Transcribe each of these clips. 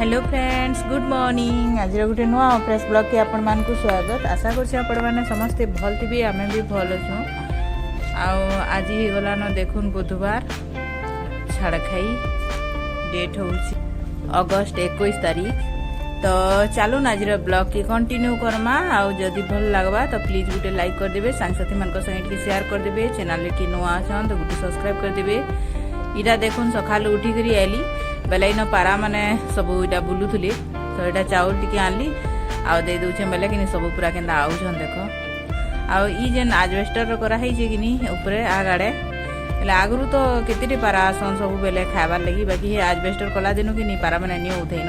Hello friends, good morning. आज गोटे नुआ फ्रेश ब्लॉग के आपण मान को स्वागत। आशा कर समस्ते भल थी, आम भी भल अच्छु। आज ही गला न देखुन बुधवार छाड़खाई डेट हूँ अगस्ट 21 तारीख। तो चलू आज ब्लॉग के कंटिन्यू करमा। जदि भल लगवा तो प्लीज गोटे लाइक करदे, सांगसाथी मान संगे शेयर करदे, चैनल की नुआ अच्छा तो गोटे सब्सक्राइब करदे। इटा देखुन सका उठिक आइली बेले इन पारा माने सब इटा बुलूले, तो यहाँ चाउल टी आनली दे दूचे बेले कि सब पूरा के आउन देख। जेन आजबेस्टर कराई कि उपरे आगाड़े आगु तो केते पारा आसन सब बेले खाबार लगी, बाकी आजबेस्टर कला दिन कि पारा मैंने नहीं उठेन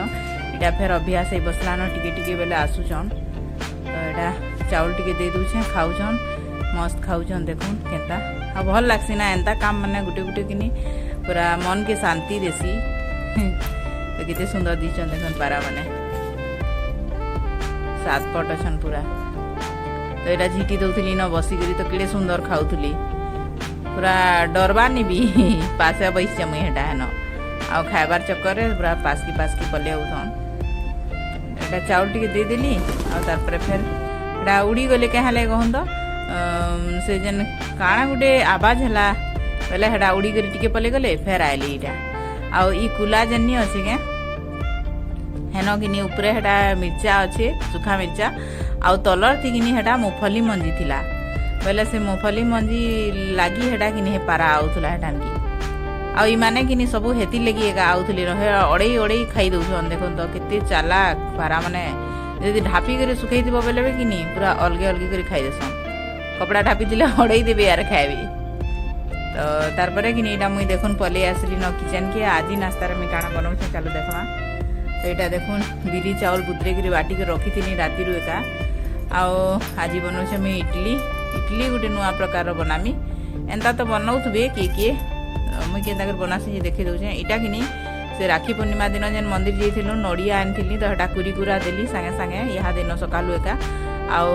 इटा फेर अभ्यास बसलान टिके बेले आसुचन। तो यहाँ चाउल टी दे दूचे खाऊन मस्त खाऊन देखुन केता भल लगसी ना एंता काम मैंने गुटे गुटे कि पूरा मन के शांति देसी। तो कितने सुंदर दीचन देखन पारा माने 7 पट अच्छन पूरा। तो यहाँ झीटी दौली न बसिक तो किड़े सुंदर खाऊली, पूरा डरबानी भी पासे बैसे मुई हेटा हेन आ खाबार चक्कर पूरा पासकी पले आउन। यहाँ चाउल टी देदेली आर फिर यहाँ उड़ी गले क्या कहन तो से जेन काଣା गुटे आवाज है बेले हेटा उड़ी कर टिके पले गले फेर आइली इटा ई कुला जेनी अच्छे के हेन कि उपरे हेटा मिर्चा अच्छे सुखा मिर्चा तलर थी कि हेटा मुफली मंजी थिला बेले से मुफली मंजी लगी हेटा कि पारा आउला हेटान की माने कि सब हेती लगी एका आउली अड़े अड़े खाई दौन। देख तो केते चालाक पारा माने यदि ढापी कर सुखई थी बेले भी कि पूरा अलगे अलगे कर खाई देसन, कपड़ा ढापी दिले अड़े देवे यार खाएबी। तो तारपरे कि यहाँ मुई देखुन पले आसली न किचन के आज नास्तार मुझे काଣା बनाऊे चलो देखा। तो यहाँ देखुन बिरी चाउल बुतरे कर बाटी के रखी थी राति एका आज बनाऊे मुझे इडली गोटे नुआ प्रकार बनामी एंता तो बनाऊे किए मुझे के बनासी देखी दौचे। इटा कि से राखी पूर्णिमा दिन जेन मंदिर जाइलु नड़िया आनी तो हटा कुरी कुरा देली सागे सागे यहाँ दिन सकालू एका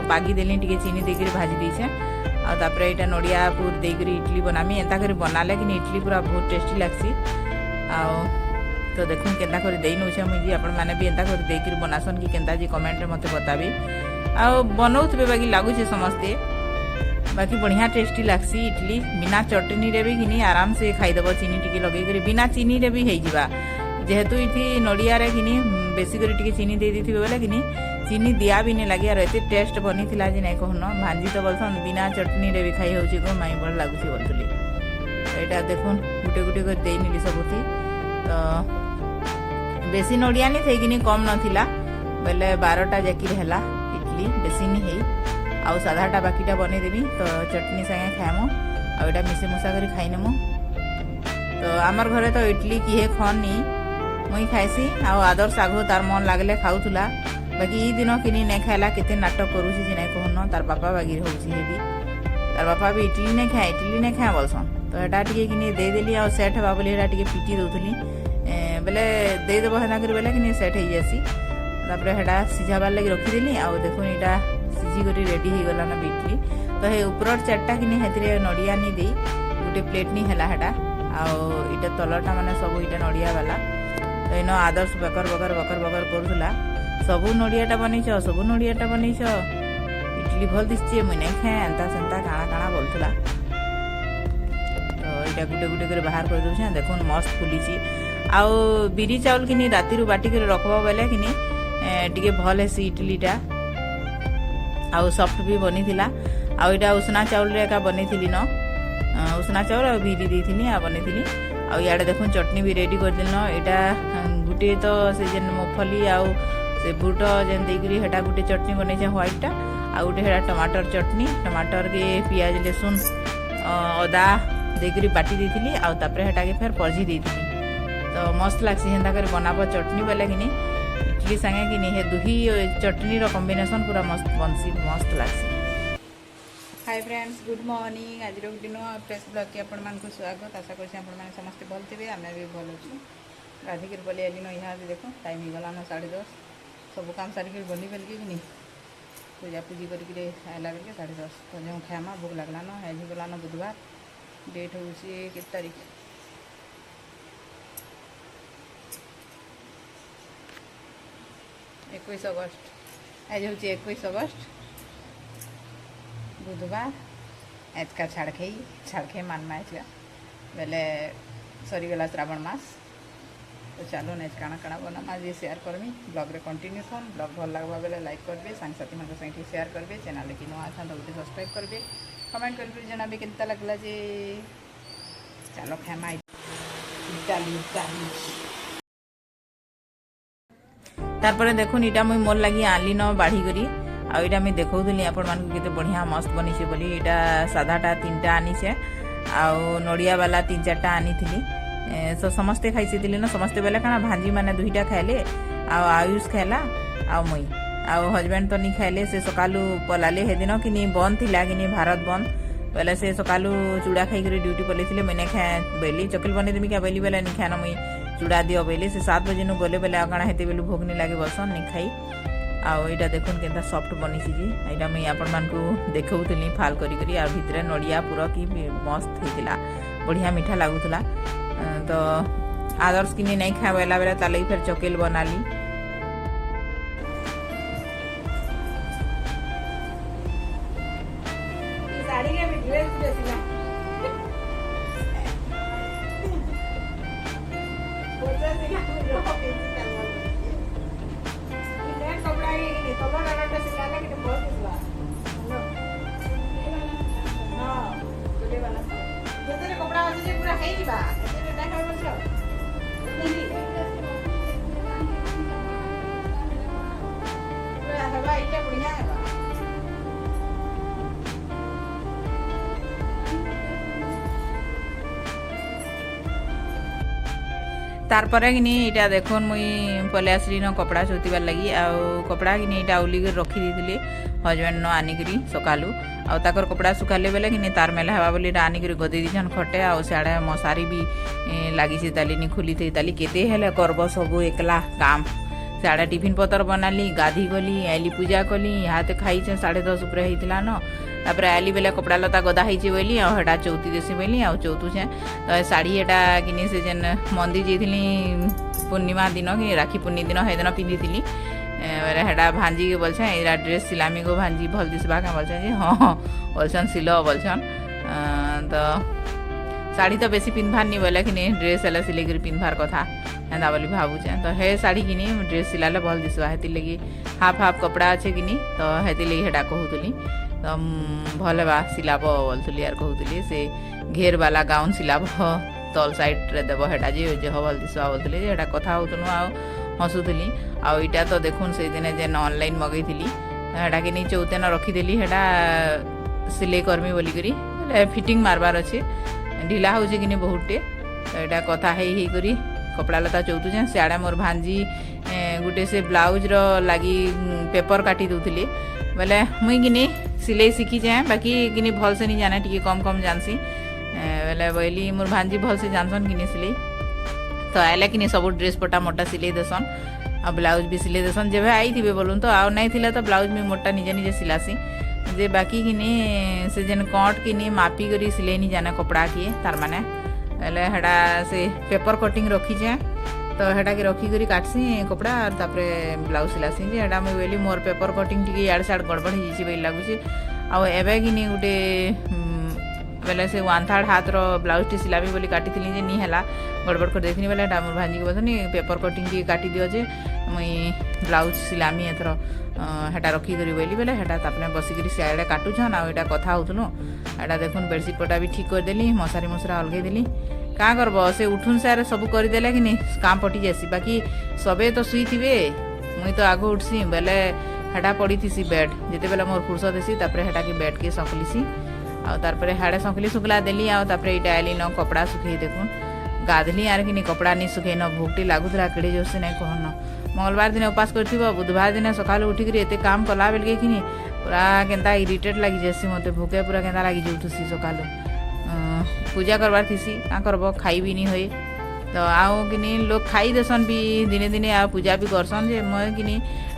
पागी देली टी चीनी देकर भाजी देचे तापर यहाँ नड़िया पूर देकर इडली बनामी एंता कर बनाले कि इडली पूरा बहुत टेस्टी लगसी। तो देखुन केन्ता कर दे नौचे मुझे आपण मैंने भी एंता कर देकर बनासन कि केन्ता जी कमेंट रे मते बताबी बनाऊे बाकी लगुचे समस्ते बाकी बढ़िया टेस्टी लगसी। इडली बिना चटनी रे भी कि आराम से खाईदेव चीनी टी लगे बिना चीनी रे भी हो जेहेतु ये नड़िया कि बेसी कर चीनी दे दी बेले कि चीनी दिया भी नहीं लगे एत टेस्ट बनी थी जी नहीं कहन भांजी तो बोलसन बिना चटनी रे भी खाई हो माई बड़ लगुच बोलती। तो यहाँ देखुन गुटे गुटे कर दे नी सबुथी तो बेसी नड़िया नहीं थी कि कम नाला बेले 12टा जाकिर है इडली बेसी नहीं है साधाटा बाकीटा बनईदेवी। तो चटनी सागे खाएमु आटा मिसे मुसा कर खाईनेमु। तो आमर घरे तो इडली किए खनी मुई खाइसी आदर्श आगु तार मन लगले खाऊला, बाकी ई दिन कि नहीं खाला केते नाटक करुची जी नहीं कहन तार बापा बागी होची भी तार बापा भी इडली नहीं खाए बोलसन। तो यहाँ टी कि देदेली सेट हवा बोली टी पिटी दौली बेले देदेव हेना कर बेले कि सेट हो जासी। तापर हेटा सिझाबार लगे रखीदेली देखुन यहाँ सिझी कर रेडी हो गलान इडली। तो हे ऊपर 4टा कि नड़िया नहीं दे गोटे प्लेट नहीं है हेटा इटा तलटा माने सब इटा नड़िया वाला। तो इन आदर्श बकर बकर बकर बकर करूला सबू नड़ियाटा बनईच सबू नड़ियाटा बनईच इडली भल दिशे मुई नहीं खाए एंता सेंता काଣା काଣା बोलूला। तो यहाँ गुटे गुटे कर बाहर कर दूचे देखुन मस्त फुली बिरी चाउल कि राति बाटी कर रखब बेले कि टे भल हेसी इडलीटा सफ्ट भी बनी थिला। यहाँ उसना चाउल एका बनई थी न उसना चाउल बिरी दी बनई इे देखुन चटनी भी रेडी कर दिल। यहाँ गुटे तो से जेन मुफली से बुट जेन देकर हेटा गुटे चटनी बनई व्हाइटा गोटे हेटा टमाटर चटनी टमाटर के पियाज लहसुन अदा देकर बाटी दी तापर हेटा के फेर परजी दी। तो मस्त लगसी हेन्ता कर बनाब चटनी बेले कि इडली सागे कि हे दुही चटनी रो कॉम्बिनेशन पूरा मस्त बनसी मस्त लगसी। Hi friends, good morning. आज गोटे नुआ फ्रेश ब्लॉग के आपण मान को स्वागत। आशा कर समस्ते भल थे आम भी भल अच्छु। गाधिक पलि आली न यहाँ देखो टाइम हो गलान 10:30 सब काम सारिक बनी बेलके कि पूजा पूजी करके आला बेलके 10:30 तो जो खामा भोग लगलान आज गलान बुधवार डेट हूँ के तारीख 21 अगस्त आज हूँ 21 अगस्त बुधवार आज का छाड़खे मानमा है बेले सरीगला श्रावण मास तो चलो नेज काଣା काଣା बनामा जे शेयर करमी ब्लॉग रे कंटिन्यूसन ब्लॉग भल लगवा बेले लाइक करबे सांगसाथी मन संगे शेयर करबे चैनल की नुआ था तो सब्सक्राइब करबे कमेंट करबे जनाबे केनता लगला जे चलो खामा इटाली तारपर देखुन इटा मुई मोर लगी आनली न बाढ़ी करी आ इटा मुई देखौदली आपण मानकु केते बढ़िया मस्त बनिছে बोली इटा सादाटा 3टा आनिছে आ नड़िया वाला 3-4टा आनीथिली तो समस्ते खाइसी न समस्ते बेले काना भांजी माने 2टा खाइले आयुष खाइला आ मुई आ हजबैंड तो नहीं खाइले से सकालू पलाले हे दिन कि नहीं बंद थिला कि नहीं भारत बंद बेले से सकालू चूड़ा खाई कर ड्यूटी पलेथिले मैंने खाए बेली चकिल बने देमी क्या बेली बेले नहीं खाना मुई चूड़ा दियो बेली से 7 बजे नु गले बेले काना हेते बेलू भोग नहीं लागे बसन नहीं खाई आईटा देखुन केनता सॉफ्ट बनिसी जी एटा मुई आपण मानकू देखौतली फाल करी करी आ भितरे नड़िया पूरा की मस्त हेतिला बढ़िया मीठा लागुतला तो आदर्श किनी नहीं खावेला बेला ताले फिर चकेल बनाली साड़ी के भी ड्रेस देसिला बोलता सिला रो पेंसी करवा ये कपड़ा ये नहीं कपड़ा रंटा सिलाला कि बहुत इसवा हां चले वाला जते कपड़ा আছে पूरा है जीवा तारपरे कि इटा देखुन मुई पले आसली न कपड़ा चौथिबार लगी आ कपड़ा कि इटा उली रखी दी हजबैंड न आनिकी सकालू आकर कपड़ा सुखाले बेले कि तार मेला हवा बोली आनिक गदे दीछन खटे आ सियाड़े मशारी भी लगी ताली खुली थी ताली केते हेले करब सब एकला काम सियाड़े टिफिन पतर बनाली गाधी गली आइली पूजा कली यहाँ खाई 10:30 उपरे होता न तापर आइली बेले कपड़ा लता गदा होती बोली आटा चौथी देसी बोली आ चौथुछे तो शाढ़ी एटा कि से जेन मंदिर जाइली पूर्णिमा दिन कि राखी पूर्णिमा दिन हे दिन पिंधि हेटा भांजी के बोलछे एरा ड्रेस सिलामी को भांजी भल दिसबा का बोलछे जी हाँ बोलछन सिलो बोलछन तो साड़ी तो बेसी पिंधबार नहीं बोले कि ड्रेस एला सिले कर पिंधबार कथा एंता बोली भावुचे तो हे साड़ी कि ड्रेस सिलाले भल दिसबा हेति लगी हाफ हाफ कपड़ा अच्छे कि तो हेति लगी हेटा कहूतली तो भले बा सिलाब बोलुली यार कहूतली से घेर वाला गाउन सिलाब तल साइड रे देव हेटा जे भल दिसबा बोलुली हेटा कथा होतनु आ हसुली आईटा तो देखुन से दिन जेन ऑनलाइन मगैली हेटा कि चौथे न रखीदेली हेटा सिले करमी बोलिकी फिटिंग मारबार अच्छे ढिला हो कि बहुटे तो यहाँ कथा ही करी कपड़ा लता चौथुचे सियाड़े मोर भांजी गोटे से ब्लाउज रो लगी पेपर काटी दूली बोले मुई कि सिलाई शिखी जाए बाकी कि भल से नहीं जाने टी कम कम जानसी बोले बोली मोर भांजी भल से जानसन कि सिलाई तो आइला कि सब ड्रेस पटा मोटा सिलाई देसन आ ब्लाउज भी सिलाई देसन जब आई थे बोलूँ तो आउ नहीं थिले तो ब्लाउज भी मोटा निजे निजे सिलासी जे बाकी कि से जेन कट कि मापी करी सिलाई नहीं जाने कपड़ा किए तार माने हेटा से पेपर कटिंग रखीचे तो हेटा के रखी करी काटसी कपड़ा और तापरे ब्लाउज सिलासी जे हेटा मुई बोली मोर पेपर कटिंग टी इयाड़ साड़ गड़बड़ हो जाइए बोली लगुच आबे कि गोटे बेले से 1/3 हाथ रो ब्लाउज टी सिलाबी बोली काटी थी जे नहीं है गड़बड़ कर देखनी बेले मोर भांजी के बोलनी पेपर कटिंग टी काटी दियो जे मुई ब्लाउज सिलामी एथर हेटा रखी करी बोली बेले हेटा तापने बसिक सियाड़े काटुछन आ एटा कथा होतनु एटा देखुन बेडसीट पटा भी ठीक करदेली मशारी मुसरा अलगे देली क्या करब से उठुन सारे सब करदेला कि काम पटी जासी बाकी सबे तो शुई थे मुई तो आग उठसी बेले हेटा पड़ी थी बेड जिते बेले मोर फुर्सत हेसी तापर हेटा के बेड के सकलीसी आर हाड़े सकली सुखला देली आपर ये आइली न कपड़ा सुखे देखुन गाधली यार कि कपड़ा नहीं सुखे न भोगटी लगुला केड़े जोर से नहीं कहन मंगलवार दिन उपास कर बुधवार दिन सकाल उठिक एत काम कला बेल कि पूरा केनता इरिटेट लगी जासी मत भोके पूरा केनता लगी जाऊसी सकाल पूजा करवार थीसी क्या करब खाई भी नहीं हुए तो आउ कि लोग खाई देसन भी दिने दिने आ पूजा भी करसन जे मैं कि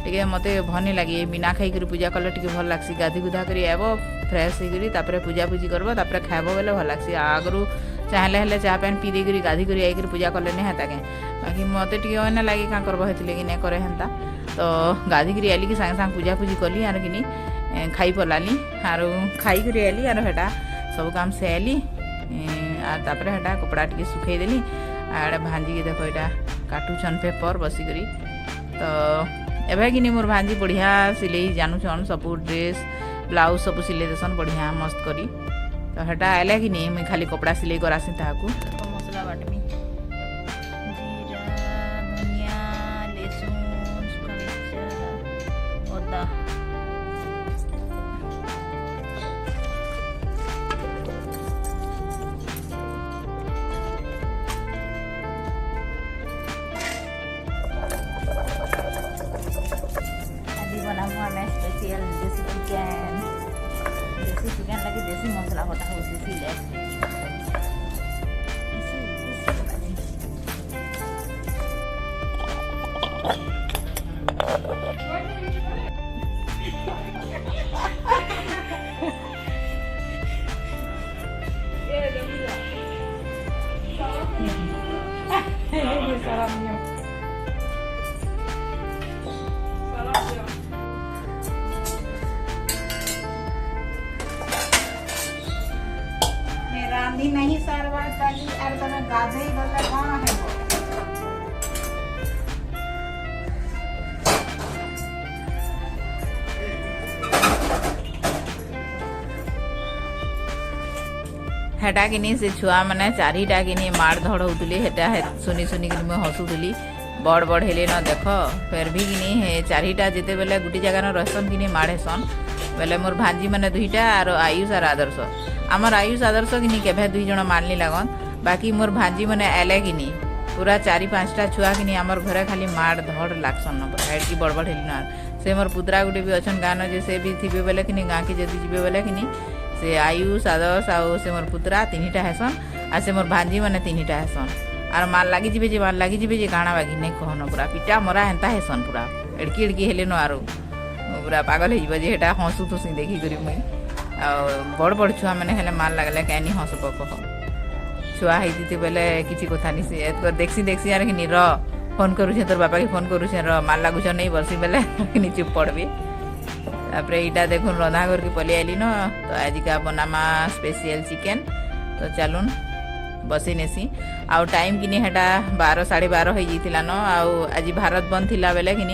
टे मत भल नहीं लगे बिना खाई पूजा कले टे भल लग्सी गाधी गुधा कर आब फ्रेश होकर पूजा पूजी करब खाइब बोले भल लग्सी आगु चाहले हेले चाह पानी पी देकर गाधी कर आई पूजा कले नहीं हेता के बाकी मत टे लगे क्या करब हेती नहीं करे हेन्ता तो गाधी कर आली कि सागे सागे पूजा पूजी कली आर कि खाई पलाली आर खाई कर आली आर हेटा सब काम सेली आर तापर हेटा कपड़ा टी सुखई देली आड़े भांजी के देख यहाँ काटुछन पेपर बसिक तो एवं कि मोर भांजी बढ़िया सिलाई जानूछन सब ड्रेस ब्लाउज सब सिले देसन बढ़िया मस्त करी तो हेटा आएला कि मुई खाली कपड़ा सिलाई करासी ताकू मसला बाटमी जीरा धनिया लहसुन सुखा मिर्चा अदा स्पेशल देसी चिकेन लगे देसी मसला बटा हो देसी ले रांधी नहीं सारवा ताली आर तने गाधे गले कोन है हेटा कि से छुआ मैंने चारिटा कि मार धड़ होतुली हेटा सुनी सुनी कि मैं हसुली बड़ बड़ हेले न देख फिर भी कि चारिटा जिते बेले गुटी जगह रहसन कि माड़ हेसन बेले मोर भांजी मैंने दुईटा आर आयुष आर आदर्श आमर आयुष आदर्श कि केभे दुई जण मानली लगन बाकी मोर भांजी मैंने आले कि पूरा 4-5टा छुआ कि आमर घरे खाली माड़ धड़ लागसन की बड़ बड़ हेली न से मोर पुतरा गुटे भी अच्छन गाँव जे से भी थे बेले कि गाँ के जदि जी बेले कि से आयुष आदर्श आउ से मोर पुतरा 3टा हेसन आ से मोर भांजी मैंने 3टा हेसन आर माल लगी जे माल लगी जे गाणा बागी नहीं कहन पूरा पिटा मरा हेन्ता हेसन पूरा एड़की एड़की हेले न आरो पूरा पागल हो हेटा हसु तुसी देखी करी मुई बड़ बड़ छुआ मैंने हेले माल लगले कैनी हसब कह छुआ होती बेले किसी कथा नहीं से देखसी देखसी यार कि फोन करुचे तोर बापा की फोन करुचे माल लगुच नहीं बसी बेले कि चुप पड़बी तापर यहाँ देखुन रंधा घर के पलि आइली न तो आज का बनामा स्पेशल चिकेन तो चलुन बसई नेसी आउ टाइम कि हेटा 12-12:30 हो जाता न आज भारत बंद थिला बेले कि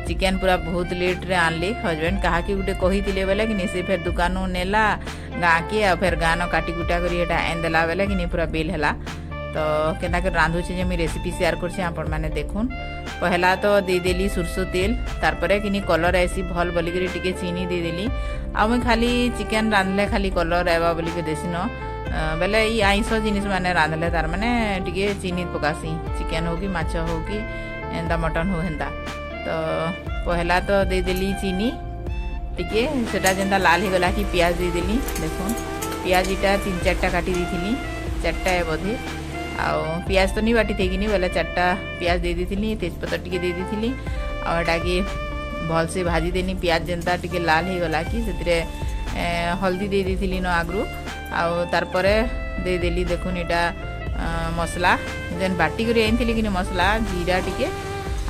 चिकेन पूरा बहुत लेट रे आनली हजबैंड कहा कि गोटे कही बेले कि से फिर दुकान नेला गाँ के आ फिर गाँ न काटी कुटा कर एन देला बेले कि पूरा बिल है तो केना कर रांधुचे जे मुई रेसिपी शेयर करछे आपण माने देखुन पहला तो दे देली सरसों तेल तारपरे कि कलर ऐसी भल बोली करी टिके चीनी दे देली आ मुई खाली चिकेन रांधले खाली कलर आवा बोली के देसी न बेले ई आइंस जिनिस माने रांधले तार माने टिके चीनी पकासी चिकेन हो कि माछ हो कि एंदा मटन हो हेंदा तो पहला तो दे देली चीनी टिके सेटा जेंदा लाल हो गला कि प्याज दे देली देखुन प्याज इटा 3-4टा काटी देथिली 4टा है बोधे आउ प्याज तो नहीं बाटी थी कि बोले 4टा प्याज दे दी तेजपत्ता टिके दे दी आटा कि भल से भाजी देनी प्याज जेनता टिके लाल हो गला कि से हल्दी दे दी न आगु आर दे देली देखुन इटा मसला जेन बाटी कर आनी कि मसला जीरा टिके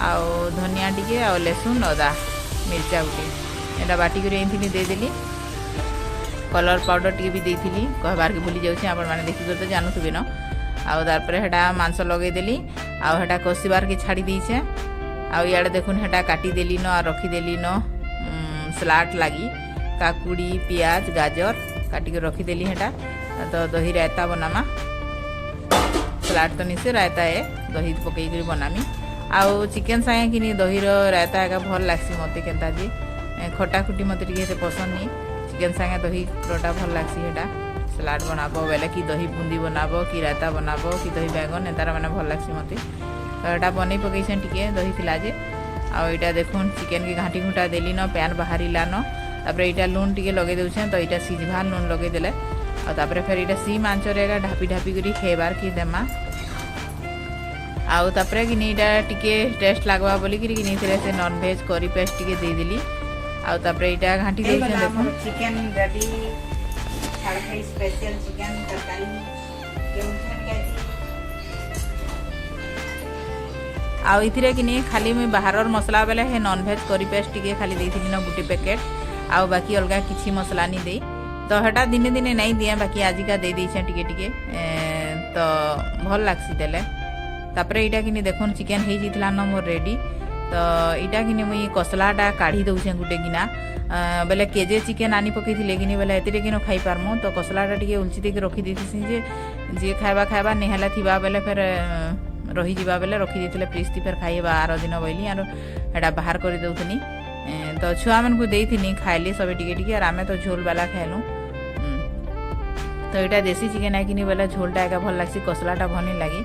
आउ धनिया टिके आउ लहसुन अदा मिर्चा गुटे यहाँ बाटी कर आनी दे देली कलर पाउडर टी भी देती कहबार के भूली जाऊँ आपण मैंने देखिक तो जानूथे न आउे हेटा मांस लगेदेली आटा कषिबार के छाड़ी देछे आड़े देखुन हेटा काटिदेली न रखीदेली न सलाड लगी काकुड़ी पियाज गाजर काटिक रखीदेली हेटा तो दही रायता बनामा सलाड तो निसे रायता है दही पकईक बनामी आउ चिकेन सागे कि दही रायता एका भल लग्सी मत केन्ता जी खटा खुटी मत पसंद नहीं चिकेन सागे दही पुराटा भल लग्सी हेटा सलाड बनाबो बेले कि दही बूंदी बनाबो कि रायता बनाबो कि दही बैगन एतार मैंने भल लग्सी मत तो यहाँ बन पकईछे टिके दही थिला जे आईटा देखुन चिकेन के घाटी घुटा देली न पैन बाहरिला न तापर यहाँ लुण टिके लगे देछे तो यहाँ सीझा लुण लगे देले और फिर यहाँ सी आंचरे ढापी ढापी कर खेबार कि देमा आउ तापर कि यहाँ टिके टेस्ट लगवा बोली कि से नॉनवेज करी पेस्ट टिके दे देली आउ तापर यहाँ घाटी देछे देखुन चिकेन रेडी छाड़खाई स्पेशल चिकेन तरकारी आउ इथिरे कि नहीं खाली मुझे बाहर मसला बेले हे नॉनभेज करी पेस्ट टिके खाली देइथिली न गुटे पैकेट आउ बाकी अलगा किछि मसला नहीं दे तो हेटा दिने दिने नहीं दिए बाकी आजिका दे देइछे टिके टिके तो भल लागसी देले तापरे इटा कि देखुन चिकेन हे जितला न मोर रेडी तो इटा कि मुई कसलाटा काढ़ी दउछे गुटे गिना बेले केजे चिकेन आनी पकईथि कि बेले एतिरे कि खाई पारमु तो कसलाटा टिके उलची देके रखी देथिसी जे जे खाइबा नेहला थिबा बेले फिर रही जावा बेले रखी देथिले फ्रिज थी फिर खाइबा आर दिन बोली आरो एटा बाहर कर दउथनी तो छुआ मन को देइथिनी खाइली सब टिके टिके आर आमे तो झोल वाला खाइलु तो इटा देसी चिकेन है कि बेले झोलटा एका भल लागसी कसलाटा भल नहीं लगे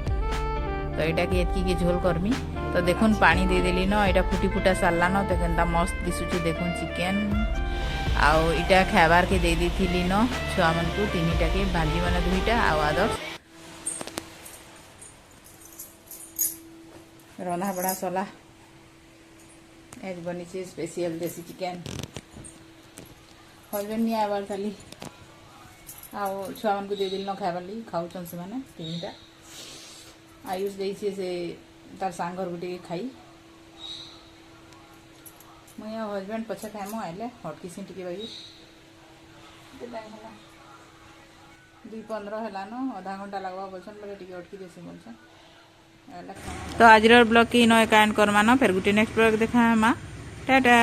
तो इटा कि एतकी के झोल करमी तो देखुन पानी दे देली न इटा फुटी फुटा सारला न तो केनता मस्त दिसुचे देखुन चिकेन आउ इटा खाइबार के दे देथिली न छुआ मन को तीनटा के भाजी माने दुईटा आउ आदर्श रंधा बड़ा सला आज बनी स्पेशल देसी चिकेन हजबैंड नहीं आवार खाली आउ छुआ मन को दे दिल न खाइबार ली खाऊछन से माने तीनटा आयुष देइछे से तार सांगर गुटे खाई मुई हजबैंड पछे खाइमु आइले हटकिसी टिके बागी 2:15 हेला न आधा घंटा लगवा बोलछन बोले टिके अटकी देसी बोलछन तो आज ब्लॉग की नो एंड करमानो फिर गुटे नेक्स्ट ब्लॉग देखा मा टाटा।